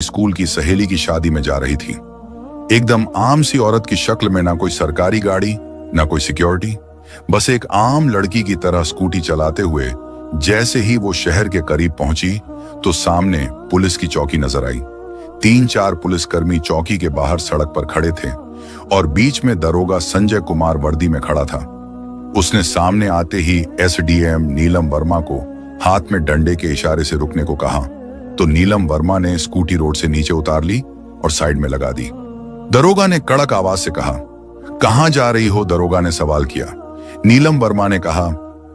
School की सहेली की शादी में जा रही थी। एकदम आम सी औरत की शक्ल में ना कोई सरकारी गाड़ी, ना कोई सिक्योरिटी, बस एक आम लड़की की तरह स्कूटी चलाते हुए जैसे ही वो शहर के करीब पहुंची तो सामने पुलिस की चौकी नजर आई। 3-4 पुलिसकर्मी चौकी के बाहर सड़क पर खड़े थे और बीच में दरोगा संजय कुमार वर्दी में खड़ा था। उसने सामने आते ही एसडीएम नीलम वर्मा को हाथ में डंडे के इशारे से रुकने को कहा तो नीलम वर्मा ने स्कूटी रोड से नीचे उतार ली और साइड में लगा दी। दरोगा ने कड़क आवाज से कहा, कहां जा रही हो? दरोगा ने सवाल किया। नीलम वर्मा ने कहा,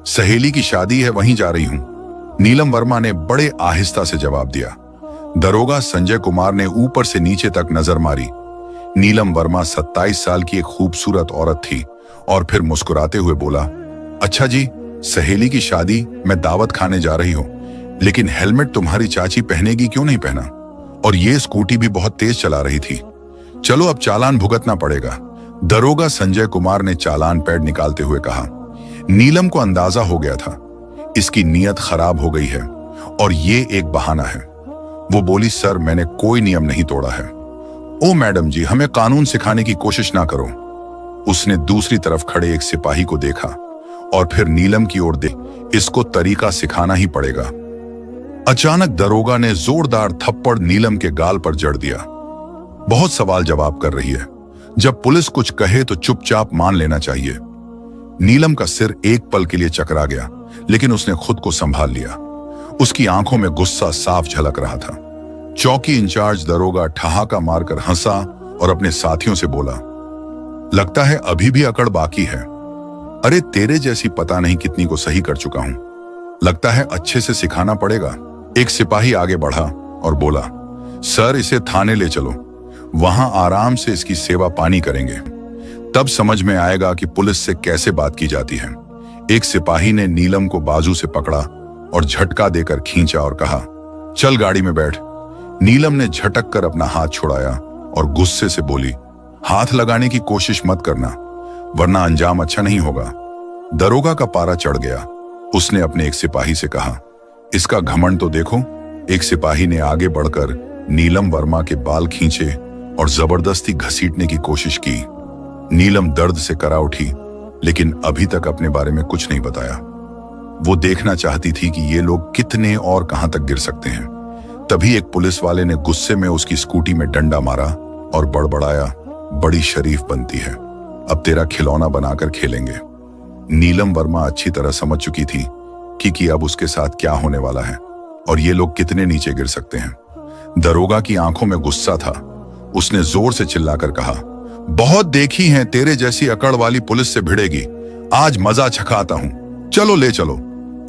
सहेली की शादी है, वहीं जा रही हूं। नीलम वर्मा ने बड़े आहिस्ता से जवाब दिया। दरोगा संजय कुमार ने ऊपर से नीचे तक नजर मारी। नीलम वर्मा 27 साल की एक खूबसूरत औरत थी और फिर मुस्कुराते हुए बोला, अच्छा जी, सहेली की शादी, मैं दावत खाने जा रही हूं, लेकिन हेलमेट तुम्हारी चाची पहनेगी, क्यों नहीं पहना? और ये स्कूटी भी बहुत तेज चला रही थी। चलो अब चालान भुगतना पड़ेगा। दरोगा संजय कुमार ने चालान पैड निकालते हुए कहा। नीलम को अंदाजा हो गया था इसकी नीयत खराब हो गई है और ये एक बहाना है। वो बोली, सर मैंने कोई नियम नहीं तोड़ा है। ओ मैडम जी, हमें कानून सिखाने की कोशिश ना करो। उसने दूसरी तरफ खड़े एक सिपाही को देखा और फिर नीलम की ओर देख, इसको तरीका सिखाना ही पड़ेगा। अचानक दरोगा ने जोरदार थप्पड़ नीलम के गाल पर जड़ दिया। बहुत सवाल जवाब कर रही है, जब पुलिस कुछ कहे तो चुपचाप मान लेना चाहिए। नीलम का सिर एक पल के लिए चकरा गया, लेकिन उसने खुद को संभाल लिया। उसकी आंखों में गुस्सा साफ झलक रहा था। चौकी इंचार्ज दरोगा ठहाका मारकर हंसा और अपने साथियों से बोला, लगता है अभी भी अकड़ बाकी है। अरे तेरे जैसी पता नहीं कितनी को सही कर चुका हूं, लगता है अच्छे से सिखाना पड़ेगा। एक सिपाही आगे बढ़ा और बोला, सर इसे थाने ले चलो, वहां आराम से इसकी सेवा पानी करेंगे, तब समझ में आएगा कि पुलिस से कैसे बात की जाती है। एक सिपाही ने नीलम को बाजू से पकड़ा और झटका देकर खींचा और कहा, चल गाड़ी में बैठ। नीलम ने झटक कर अपना हाथ छुड़ाया और गुस्से से बोली, हाथ लगाने की कोशिश मत करना, वरना अंजाम अच्छा नहीं होगा। दरोगा का पारा चढ़ गया। उसने अपने एक सिपाही से कहा, इसका घमंड तो देखो। एक सिपाही ने आगे बढ़कर नीलम वर्मा के बाल खींचे और जबरदस्ती घसीटने की कोशिश की। नीलम दर्द से करा उठी, लेकिन अभी तक अपने बारे में कुछ नहीं बताया। वो देखना चाहती थी कि ये लोग कितने और कहां तक गिर सकते हैं। तभी एक पुलिस वाले ने गुस्से में उसकी स्कूटी में डंडा मारा और बड़बड़ाया, बड़ी शरीफ बनती है, अब तेरा खिलौना बनाकर खेलेंगे। नीलम वर्मा अच्छी तरह समझ चुकी थी कि अब उसके साथ क्या होने वाला है और ये लोग कितने नीचे गिर सकते हैं। दरोगा की आंखों में गुस्सा था। उसने जोर से चिल्लाकर कहा, बहुत देखी हैं तेरे जैसी अकड़ वाली पुलिस से भिड़ेगी, आज मजा चखाता हूं, चलो ले चलो,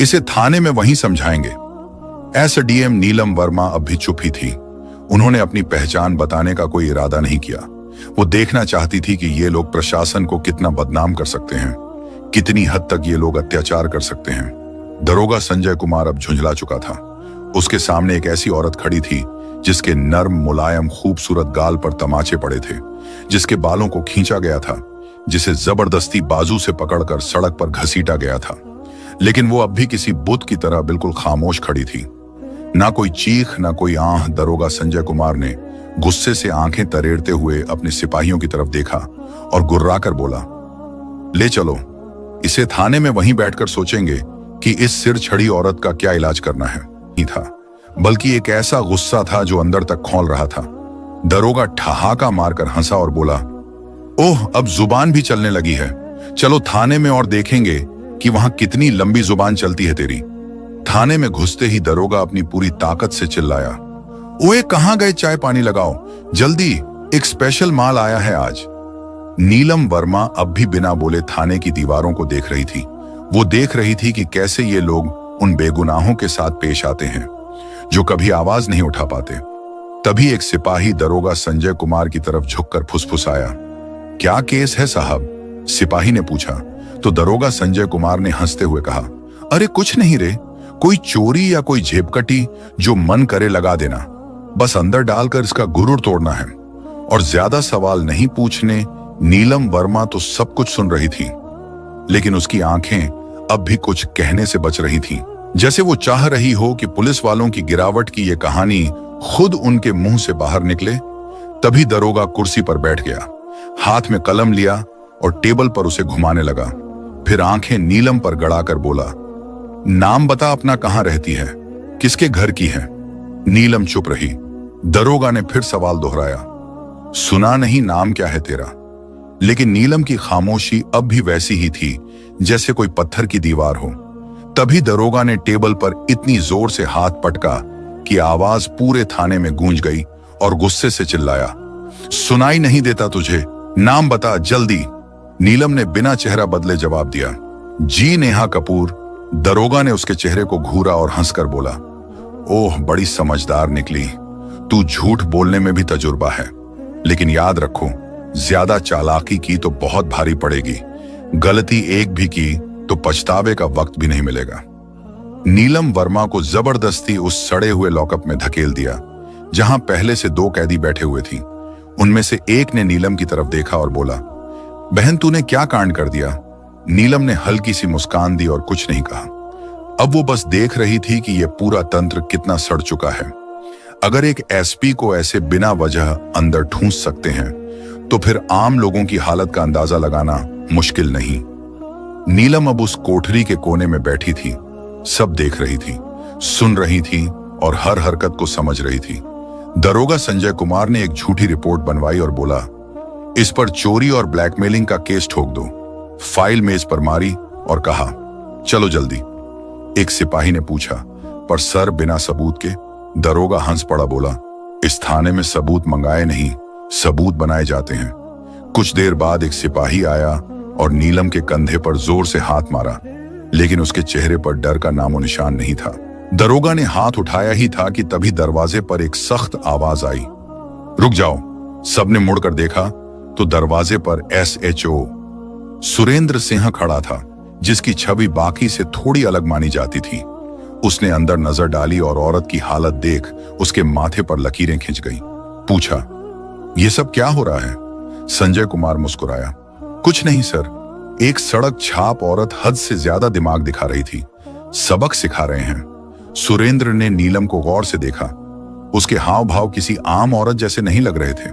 इसे थाने में वहीं समझाएंगे। एसडीएम नीलम वर्मा अब भी चुप ही थी। उन्होंने अपनी पहचान बताने का कोई इरादा नहीं किया। वो देखना चाहती थी कि ये लोग प्रशासन को कितना बदनाम कर सकते हैं, कितनी हद तक ये लोग अत्याचार कर सकते हैं। दरोगा संजय कुमार अब झुंझला चुका था। उसके सामने एक ऐसी औरत खड़ी थी जिसके नर्म मुलायम खूबसूरत गाल पर तमाचे पड़े थे, जिसके बालों को खींचा गया था, जिसे जबरदस्ती बाजू से पकड़कर सड़क पर घसीटा गया था। लेकिन वो अब भी किसी बुत की तरह बिल्कुल खामोश खड़ी थी। ना कोई चीख, ना कोई आह। दरोगा संजय कुमार ने गुस्से से आंखें तरेड़ते हुए अपने सिपाहियों की तरफ देखा और गुर्राकर बोला, ले चलो, इसे थाने में वहीं बैठकर सोचेंगे कि इस सिर छड़ी औरत का क्या इलाज करना है। नहीं था, बल्कि एक ऐसा गुस्सा था जो अंदर तक खौल रहा था। दरोगा ठहाका मारकर हंसा और बोला, ओह, अब जुबान भी चलने लगी है, चलो थाने में और देखेंगे कि वहां कितनी लंबी जुबान चलती है तेरी। थाने में घुसते ही दरोगा अपनी पूरी ताकत से चिल्लाया, ओए कहां गए, चाय पानी लगाओ जल्दी, एक स्पेशल माल आया है आज। नीलम वर्मा अब भी बिना बोले थाने की दीवारों को देख रही थी। वो देख रही थी कि कैसे ये लोग उन बेगुनाहों के साथ पेश आते हैं जो कभी आवाज नहीं उठा पाते। तभी एक सिपाही दरोगा संजय कुमार की तरफ झुककर फुसफुसाया, क्या केस है साहब? सिपाही ने पूछा तो दरोगा संजय कुमार ने हंसते हुए कहा, अरे कुछ नहीं रे, कोई चोरी या कोई जेबकटी, जो मन करे लगा देना, बस अंदर डालकर इसका गुरूर तोड़ना है। और ज्यादा सवाल नहीं पूछने नीलम वर्मा तो सब कुछ सुन रही थी, लेकिन उसकी आंखें अब भी कुछ कहने से बच रही थीं, जैसे वो चाह रही हो कि पुलिस वालों की गिरावट की ये कहानी खुद उनके मुंह से बाहर निकले। तभी दरोगा कुर्सी पर बैठ गया, हाथ में कलम लिया और टेबल पर उसे घुमाने लगा। फिर आंखें नीलम पर गड़ाकर बोला, नाम बता अपना, कहां रहती है, किसके घर की है। नीलम चुप रही। दरोगा ने फिर सवाल दोहराया, सुना नहीं नाम क्या है तेरा। लेकिन नीलम की खामोशी अब भी वैसी ही थी जैसे कोई पत्थर की दीवार हो। तभी दरोगा ने टेबल पर इतनी जोर से हाथ पटका कि आवाज पूरे थाने में गूंज गई और गुस्से से चिल्लाया, सुनाई नहीं देता तुझे, नाम बता जल्दी। नीलम ने बिना चेहरा बदले जवाब दिया, जी नेहा कपूर। दरोगा ने उसके चेहरे को घूरा और हंसकर बोला, ओह बड़ी समझदार निकली, तू झूठ बोलने में भी तजुर्बा है, लेकिन याद रखो ज्यादा चालाकी की तो बहुत भारी पड़ेगी, गलती एक भी की तो पछतावे का वक्त भी नहीं मिलेगा। नीलम वर्मा को जबरदस्ती उस सड़े हुए लॉकअप में धकेल दिया जहां पहले से 2 कैदी बैठे हुए थी। उनमें से एक ने नीलम की तरफ देखा और बोला, बहन तूने क्या कांड कर दिया। नीलम ने हल्की सी मुस्कान दी और कुछ नहीं कहा। अब वो बस देख रही थी कि यह पूरा तंत्र कितना सड़ चुका है। अगर एक एसपी को ऐसे बिना वजह अंदर ठूंस सकते हैं तो फिर आम लोगों की हालत का अंदाजा लगाना मुश्किल नहीं। नीलम अब उस कोठरी के कोने में बैठी थी, सब देख रही थी, सुन रही थी और हर हरकत को समझ रही थी। दरोगा संजय कुमार ने एक झूठी रिपोर्ट बनवाई और बोला, इस पर चोरी और ब्लैकमेलिंग का केस ठोक दो। फाइल मेज पर मारी और कहा, चलो जल्दी। एक सिपाही ने पूछा, पर सर बिना सबूत के। दरोगा हंस पड़ा, बोला, इस थाने में सबूत मंगाए नहीं, सबूत बनाए जाते हैं। कुछ देर बाद एक सिपाही आया और नीलम के कंधे पर जोर से हाथ मारा, लेकिन उसके चेहरे पर डर का नामो निशान नहीं था। दरोगा ने हाथ उठाया ही था कि तभी दरवाजे पर एक सख्त आवाज आई, रुक जाओ। सबने मुड़कर देखा तो दरवाजे पर SHO सुरेंद्र सिंह खड़ा था, जिसकी छवि बाकी से थोड़ी अलग मानी जाती थी। उसने अंदर नजर डाली और औरत की हालत देख उसके माथे पर लकीरें खिंच गईं। पूछा, यह सब क्या हो रहा है। संजय कुमार मुस्कुराया, कुछ नहीं सर, एक सड़क छाप औरत हद से ज्यादा दिमाग दिखा रही थी, सबक सिखा रहे हैं। सुरेंद्र ने नीलम को गौर से देखा, उसके हाव भाव किसी आम औरत जैसे नहीं लग रहे थे।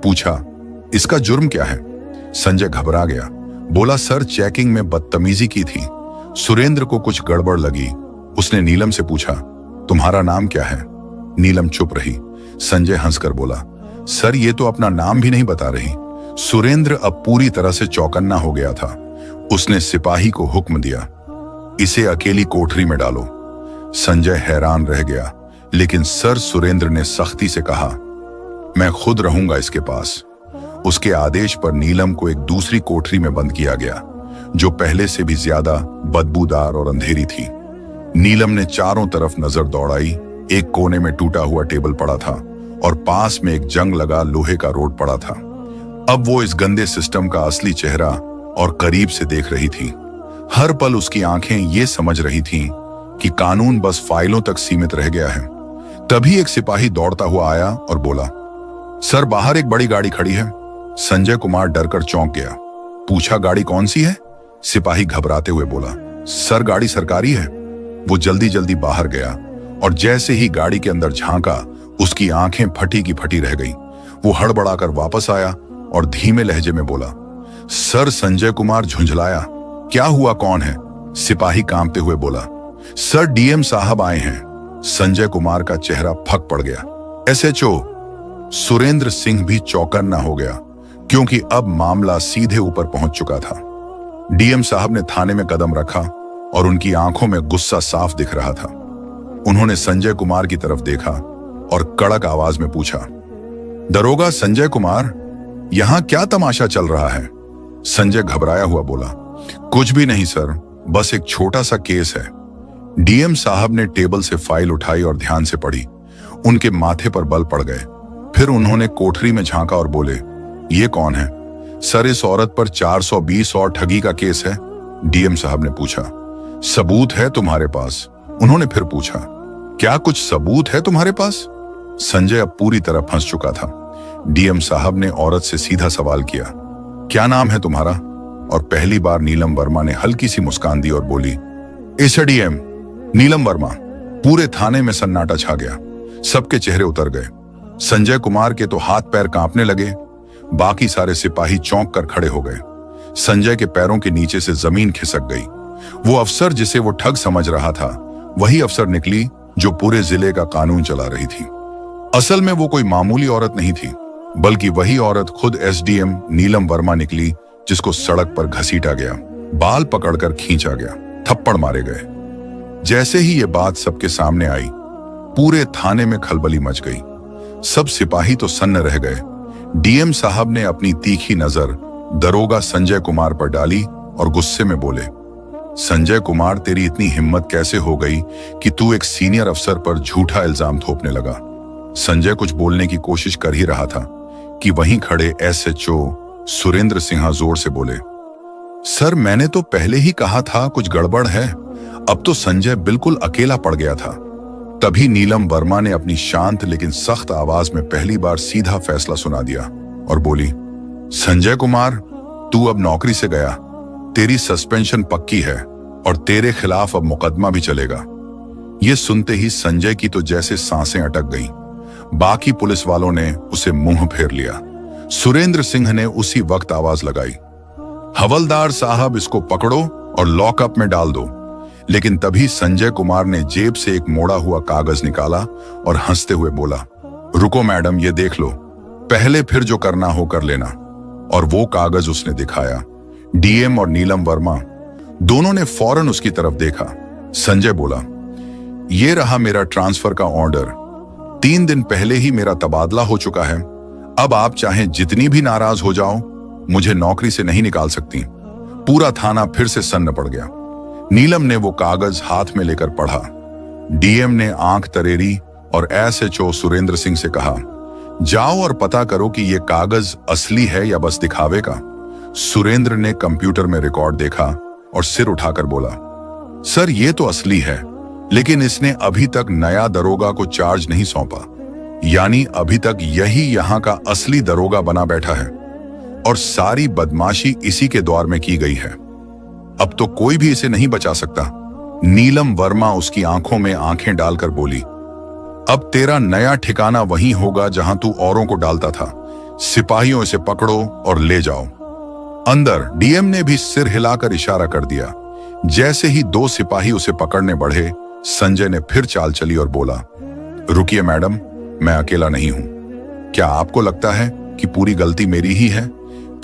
पूछा, इसका जुर्म क्या है। संजय घबरा गया, बोला, सर चेकिंग में बदतमीजी की थी। सुरेंद्र को कुछ गड़बड़ लगी। उसने नीलम से पूछा, तुम्हारा नाम क्या है। नीलम चुप रही। संजय हंसकर बोला, सर ये तो अपना नाम भी नहीं बता रही। सुरेंद्र अब पूरी तरह से चौकन्ना हो गया था। उसने सिपाही को हुक्म दिया, इसे अकेली कोठरी में डालो। संजय हैरान रह गया, लेकिन सर सुरेंद्र ने सख्ती से कहा, मैं खुद रहूंगा इसके पास। उसके आदेश पर नीलम को एक दूसरी कोठरी में बंद किया गया, जो पहले से भी ज्यादा बदबूदार और अंधेरी थी। नीलम ने चारों तरफ नजर दौड़ाई। एक कोने में टूटा हुआ टेबल पड़ा था और पास में एक जंग लगा लोहे का रोड पड़ा था। अब वो इस गंदे सिस्टम का असली चेहरा और करीब से देख रही थी। हर पल उसकी आंखें ये समझ रही थीं कि कानून बस फाइलों तक सीमित रह गया है। तभी एक सिपाही दौड़ता हुआ आया और बोला, सर बाहर एक बड़ी गाड़ी खड़ी है। संजय कुमार डरकर चौंक गया। पूछा, गाड़ी कौन सी है। सिपाही घबराते हुए बोला, सर गाड़ी सरकारी है। वो जल्दी जल्दी बाहर गया और जैसे ही गाड़ी के अंदर झांका, उसकी आंखें फटी की फटी रह गईं। वो हड़बड़ाकर वापस आया और धीमे लहजे में बोला, सर। संजय कुमार झुंझलाया, क्या हुआ, कौन है। सिपाही कांपते हुए बोला, सर DM साहब आए हैं। संजय कुमार का चेहरा फक पड़ गया। SHO सुरेंद्र सिंह भी चौकन्ना हो गया, क्योंकि अब मामला सीधे ऊपर पहुंच चुका था। DM साहब ने थाने में कदम रखा और उनकी आंखों में गुस्सा साफ दिख रहा था। उन्होंने संजय कुमार की तरफ देखा और कड़क आवाज में पूछा, दरोगा संजय कुमार, यहां क्या तमाशा चल रहा है। संजय घबराया हुआ बोला, कुछ भी नहीं सर, बस एक छोटा सा केस है। DM साहब ने टेबल से फाइल उठाई और ध्यान से पढ़ी। उनके माथे पर बल पड़ गए। फिर उन्होंने कोठरी में झांका और बोले, ये कौन है। सर इस औरत पर 420 और ठगी का केस है। DM साहब ने पूछा, सबूत है तुम्हारे पास। उन्होंने फिर पूछा, क्या कुछ सबूत है तुम्हारे पास। संजय अब पूरी तरह फंस चुका था। DM साहब ने औरत से सीधा सवाल किया, क्या नाम है तुम्हारा। और पहली बार नीलम वर्मा ने हल्की सी मुस्कान दी और बोली, SDM नीलम वर्मा। पूरे थाने में सन्नाटा छा गया। सबके चेहरे उतर गए। संजय कुमार के तो हाथ पैर कांपने लगे। बाकी सारे सिपाही चौंक कर खड़े हो गए। संजय के पैरों के नीचे से जमीन खिसक गई। वो अफसर जिसे वो ठग समझ रहा था, वही अफसर निकली जो पूरे जिले का कानून चला रही थी। असल में वो कोई मामूली औरत नहीं थी, बल्कि वही औरत खुद एसडीएम नीलम वर्मा निकली, जिसको सड़क पर घसीटा गया, बाल पकड़कर खींचा गया, थप्पड़ मारे गए। जैसे ही ये बात सबके सामने आई, पूरे थाने में खलबली मच गई। सब सिपाही तो सन्न रह गए। डीएम साहब ने अपनी तीखी नजर दरोगा संजय कुमार पर डाली और गुस्से में बोले, संजय कुमार, तेरी इतनी हिम्मत कैसे हो गई कि तू एक सीनियर अफसर पर झूठा इल्जाम थोपने लगा। संजय कुछ बोलने की कोशिश कर ही रहा था कि वहीं खड़े एसएचओ सुरेंद्र सिंह जोर से बोले, सर मैंने तो पहले ही कहा था कुछ गड़बड़ है। अब तो संजय बिल्कुल अकेला पड़ गया था। तभी नीलम वर्मा ने अपनी शांत लेकिन सख्त आवाज में पहली बार सीधा फैसला सुना दिया और बोली, संजय कुमार, तू अब नौकरी से गया, तेरी सस्पेंशन पक्की है और तेरे खिलाफ अब मुकदमा भी चलेगा। ये सुनते ही संजय की तो जैसे सांसें अटक गईं। बाकी पुलिस वालों ने उसे मुंह फेर लिया। सुरेंद्र सिंह ने उसी वक्त आवाज लगाई, हवलदार साहब, इसको पकड़ो और लॉकअप में डाल दो। लेकिन तभी संजय कुमार ने जेब से एक मोड़ा हुआ कागज निकाला और हंसते हुए बोला, रुको मैडम, ये देख लो, पहले फिर जो करना हो कर लेना। और वो कागज उसने दिखाया। डीएम और नीलम वर्मा दोनों ने फौरन उसकी तरफ देखा। संजय बोला, ये रहा मेरा ट्रांसफर का ऑर्डर। 3 दिन पहले ही मेरा तबादला हो चुका है। अब आप चाहे जितनी भी नाराज हो जाओ, मुझे नौकरी से नहीं निकाल सकती। पूरा थाना फिर से सन्न पड़ गया। नीलम ने वो कागज हाथ में लेकर पढ़ा। डीएम ने आंख तरेरी और एसएचओ सुरेंद्र सिंह से कहा, जाओ और पता करो कि ये कागज असली है या बस दिखावे का। सुरेंद्र ने कंप्यूटर में रिकॉर्ड देखा और सिर उठाकर बोला, सर ये तो असली है, लेकिन इसने अभी तक नया दरोगा को चार्ज नहीं सौंपा। यानी अभी तक यही यहां का असली दरोगा बना बैठा है और सारी बदमाशी इसी के द्वार में की गई है। अब तो कोई भी इसे नहीं बचा सकता। नीलम वर्मा उसकी आंखों में आंखें डालकर बोली, अब तेरा नया ठिकाना वहीं होगा जहां तू औरों को डालता था। सिपाहियों, इसे पकड़ो और ले जाओ अंदर। डीएम ने भी सिर हिलाकर इशारा कर दिया। जैसे ही 2 सिपाही उसे पकड़ने बढ़े, संजय ने फिर चाल चली और बोला, रुकिए मैडम, मैं अकेला नहीं हूं। क्या आपको लगता है कि पूरी गलती मेरी ही है?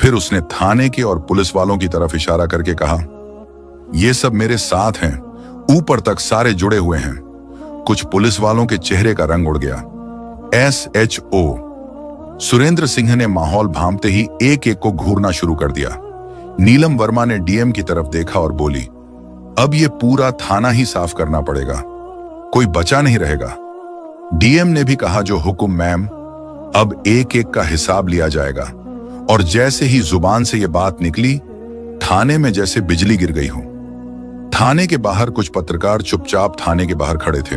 फिर उसने थाने के और पुलिस वालों की तरफ इशारा करके कहा, ये सब मेरे साथ हैं, ऊपर तक सारे जुड़े हुए हैं। कुछ पुलिस वालों के चेहरे का रंग उड़ गया। एसएचओ सुरेंद्र सिंह ने माहौल भांपते ही एक एक को घूरना शुरू कर दिया। नीलम वर्मा ने डीएम की तरफ देखा और बोली, अब ये पूरा थाना ही साफ करना पड़ेगा, कोई बचा नहीं रहेगा। डीएम ने भी कहा, जो हुक्म मैम, अब एक एक का हिसाब लिया जाएगा। और जैसे ही जुबान से ये बात निकली, थाने में जैसे बिजली गिर गई हो। थाने के बाहर कुछ पत्रकार चुपचाप थाने के बाहर खड़े थे,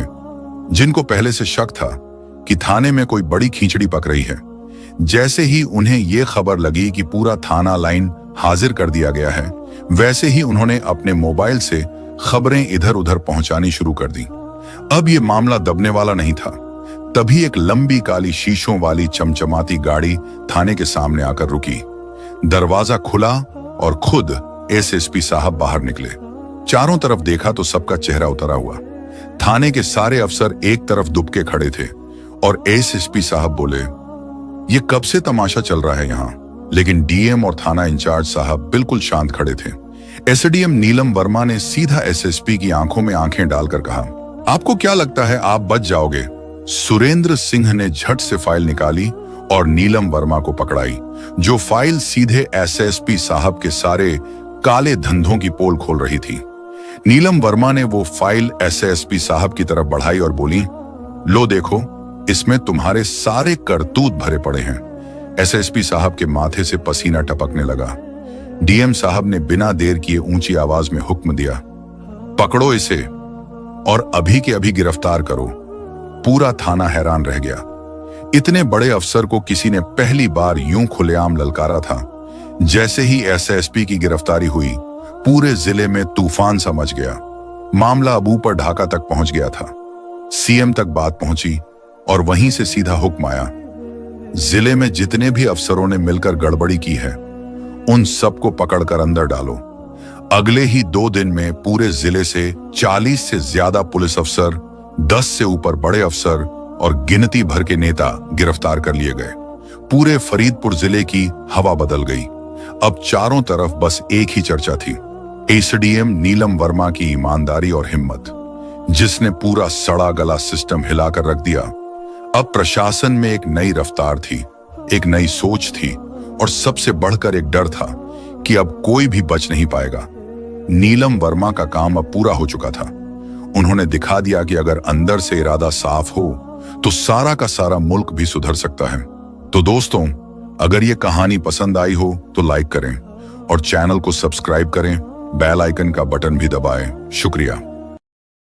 जिनको पहले से शक था कि थाने में कोई बड़ी खींचड़ी पक रही है। जैसे ही उन्हें यह खबर लगी कि पूरा थाना लाइन हाजिर कर दिया गया है, वैसे ही उन्होंने अपने मोबाइल से खबरें इधर उधर पहुंचानी शुरू कर दी। अब यह मामला दबने वाला नहीं था। तभी एक लंबी काली शीशों वाली चमचमाती गाड़ी थाने के सामने आकर रुकी। दरवाजा खुला और खुद एसएसपी साहब बाहर निकले। चारों तरफ देखा तो सबका चेहरा उतरा हुआ। थाने के सारे अफसर एक तरफ दुबके खड़े थे और एसएसपी साहब बोले, ये कब से तमाशा चल रहा है यहाँ? लेकिन डीएम और थाना इंचार्ज साहब बिल्कुल शांत खड़े थे। एसडीएम नीलम वर्मा ने सीधा एसएसपी की आंखों में आंखें डालकर कहा, आपको क्या लगता है आप बच जाओगे? सुरेंद्र सिंह ने झट से फाइल निकाली और नीलम वर्मा को पकड़ाई, जो फाइल सीधे एसएसपी साहब के सारे काले धंधों की पोल खोल रही थी। नीलम वर्मा ने वो फाइल एसएसपी साहब की तरफ बढ़ाई और बोली, लो देखो, इसमें तुम्हारे सारे करतूत भरे पड़े हैं। एसएसपी साहब के माथे से पसीना टपकने लगा। डीएम साहब ने बिना देर किए ऊंची आवाज में हुक्म दिया, पकड़ो इसे और अभी के अभी गिरफ्तार करो। पूरा थाना हैरान रह गया। इतने बड़े अफसर को किसी ने पहली बार यूं खुलेआम ललकारा था। जैसे ही एसएसपी की गिरफ्तारी हुई, पूरे जिले में तूफान सा मच गया। मामला अब ऊपर ढाका तक पहुंच गया था। सीएम तक बात पहुंची। और वहीं से सीधा हुक्म आया, जिले में जितने भी अफसरों ने मिलकर गड़बड़ी की है उन सबको पकड़कर अंदर डालो। अगले ही 2 दिन में पूरे जिले से 40 से ज्यादा पुलिस अफसर, 10 से ऊपर बड़े अफसर और गिनती भर के नेता गिरफ्तार कर लिए गए। पूरे फरीदपुर जिले की हवा बदल गई। अब चारों तरफ बस एक ही चर्चा थी, एसडीएम नीलम वर्मा की ईमानदारी और हिम्मत, जिसने पूरा सड़ा गला सिस्टम हिलाकर रख दिया। अब प्रशासन में एक नई रफ्तार थी, एक नई सोच थी और सबसे बढ़कर एक डर था कि अब कोई भी बच नहीं पाएगा। नीलम वर्मा का काम अब पूरा हो चुका था। उन्होंने दिखा दिया कि अगर अंदर से इरादा साफ हो तो सारा का सारा मुल्क भी सुधर सकता है। तो दोस्तों, अगर ये कहानी पसंद आई हो तो लाइक करें और चैनल को सब्सक्राइब करें, बेल आइकन का बटन भी दबाएं। शुक्रिया।